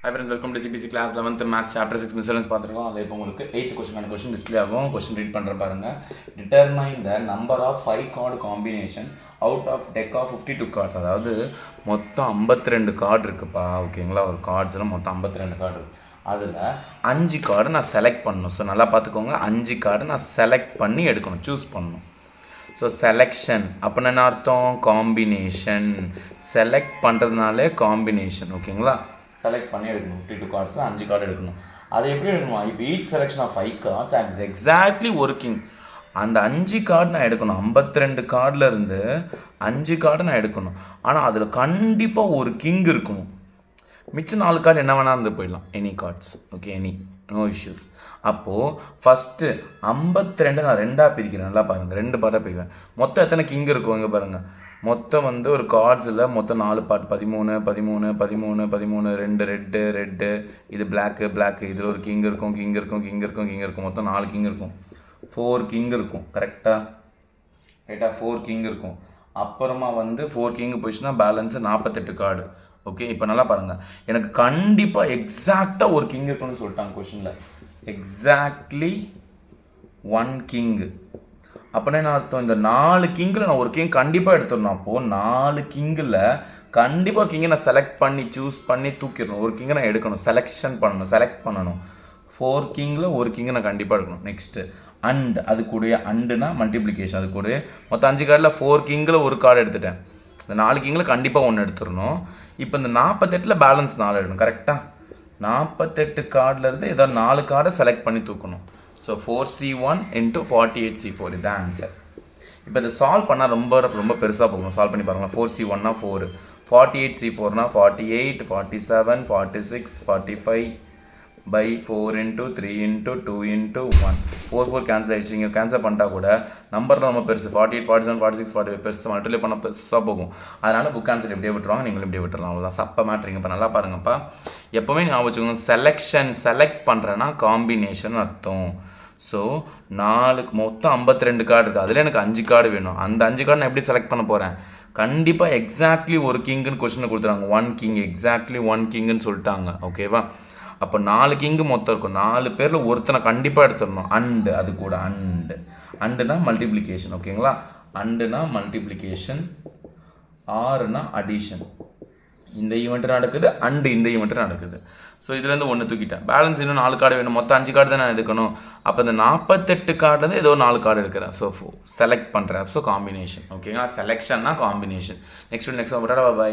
Hi friends, welcome to CBC class 11th Maths chapter 6 miscellaneous பார்த்துருக்கோம். அதில் இப்போ உங்களுக்கு 8th question டிஸ்பிளே ஆகும். கொஸ்டின் ரீட் பண்ணுற பாருங்க. Determine the number of 5 card combination out of deck of 52 cards. அதாவது மொத்தம் 52 கார்டு இருக்குப்பா. ஓகேங்களா, ஒரு கார்ட்ஸில் மொத்தம் 52 கார்டு இருக்கு. அதில் 5 கார்டு நான் செலக்ட் பண்ணணும். ஸோ நல்லா பார்த்துக்கோங்க, 5 கார்டு நான் செலக்ட் பண்ணி எடுக்கணும், சூஸ் பண்ணணும். ஸோ செலெக்ஷன் அப்படின்னா என்ன அர்த்தம்? காம்பினேஷன். செலக்ட் பண்ணுறதுனாலே காம்பினேஷன். ஓகேங்களா, செலக்ட் பண்ணி எடுக்கணும். 52 கார்ட்ஸில் 5 கார்டு எடுக்கணும். அதை எப்படி எடுக்கணும்? If each selection of 5 cards at exactly working, அந்த 5 கார்டு நான் எடுக்கணும். 52 கார்டில் இருந்து 5 கார்டு நான் எடுக்கணும். ஆனால் அதில் கண்டிப்பாக ஒரு கிங் இருக்கணும். மிச்சம் 4 கார்டு என்ன வேணால் இருந்து போயிடலாம், any cards. Okay, any, no issues. அப்போது ஃபஸ்ட்டு 52 நான் 2ஆக பிரிக்கிறேன். நல்லா பாருங்கள், 2 பார்ட்டாக பிரிக்கிறேன். மொத்தம் எத்தனை கிங் இருக்கும் இங்கே பாருங்கள். மொத்தம் ஒரு கார்ட்ஸில் மொத்தம் 4 பார்ட், 13 13 13 13, 2 ரெட்டு, இது பிளாக்கு, இதில் ஒரு கிங் இருக்கும், மொத்தம் 4 கிங் இருக்கும். 4 கிங் இருக்கும். கரெக்டாக? 4 கிங் இருக்கும். அப்புறமா 4 கிங் போயிடுச்சுன்னா பேலன்ஸு 48 கார்டு. ஓகே, இப்போ நல்லா பாருங்கள், எனக்கு கண்டிப்பாக எக்ஸாக்டாக ஒரு கிங் இருக்குன்னு சொல்லிட்டாங்க கொஷனில். Exactly 1 king. அப்படின்னா என்ன அர்த்தம்? இந்த 4 கிங்கில் நான் ஒரு கிங் கண்டிப்பாக எடுத்துடணும். அப்போது 4 கிங்கில் கண்டிப்பாக ஒரு கிங்கை நான் செலக்ட் பண்ணி சூஸ் பண்ணி தூக்கிடணும். ஒரு கிங்கை நான் எடுக்கணும், செலக்ட் பண்ணணும். 4 கிங்கில் ஒரு கிங்கை நான் கண்டிப்பாக எடுக்கணும். நெக்ஸ்ட்டு அண்ட், அது கூட அண்டுனா மல்டிப்ளிகேஷன். அது கூட மொத்தம் 5 கார்டில் 4 கிங்கில் ஒரு கார்டு எடுத்துட்டேன். இந்த 4 கிங்கில் கண்டிப்பாக 1 எடுத்துடணும். இப்போ இந்த 48 பேலன்ஸ் 4 எடுக்கணும். கரெக்டாக? 48 கார்டிலேருந்து ஏதோ 4 கார்டை செலக்ட் பண்ணி தூக்கணும். ஸோ 4C1 into 48C4, இதுதான் ஆன்சர். இப்போ இதை சால்வ் பண்ணால் ரொம்ப பெருசாக போகணும். சால்வ் பண்ணி பாருங்கள். 4C1னா 4, 48C4னா 48, 47, 46, 45 by 4 into 3 into 2 into 1. 4 cancel ஆகிடுச்சு. இங்கே கேன்சல் பண்ணிட்டா கூட நம்பரில் ரொம்ப பெருசு. 48, 47, 46, 45 பெருசு மல்டிப்ளை பண்ண பெருசாக போகும். அதனால் புக் ஆன்சர் எப்படியே விட்டுருவாங்க, நீங்களும் இப்படியே விட்டுறலாம். அவ்வளோதான். சப்ப மேட்ரிங்க. இப்போ நல்லா பாருங்கப்பா, எப்போவுமே ஞாபகம் வச்சுக்கோங்க, செலக்ட் பண்ணுறேன்னா காம்பினேஷன் அர்த்தம். ஸோ 4 மொத்தம் 52 கார்டு இருக்குது. அதில் எனக்கு 5 கார்டு வேணும். அந்த 5 கார்டு நான் எப்படி செலக்ட் பண்ண போகிறேன்? கண்டிப்பாக எக்ஸாக்ட்லி ஒரு கிங்குன்னு கொஸ்டினை கொடுத்துறாங்க. 1 கிங், எக்ஸாக்ட்லி 1 கிங்குன்னு சொல்லிட்டாங்க. ஓகேவா? அப்போ 4 கிங்கு மொத்தம் இருக்கும். 4 பேரில் ஒருத்தனை கண்டிப்பாக எடுத்துடணும். அண்டு, அது கூட அண்டுனா மல்டிப்ளிகேஷன். ஓகேங்களா? அண்டுனா மல்டிப்ளிகேஷன், ஆறுனா அடிஷன். இந்த ஈவெண்ட் நடக்குது, அண்டு இந்த ஈவெண்ட் நடக்குது. ஸோ இதுலேருந்து 1 தூக்கிட்டேன். பேலன்ஸ் இன்னும் 4 கார்டு வேணும். மொத்தம் 5 கார்டு தான் நான் எடுக்கணும். அப்போ இந்த 48 கார்டுலேருந்து ஏதோ 4 கார்டு எடுக்கிறேன். ஸோ செலக்ட் பண்ணுறேன். So combination. ஓகேங்களா? செலெக்ஷன்னா காம்பினேஷன். நெக்ஸ்ட் பாய்.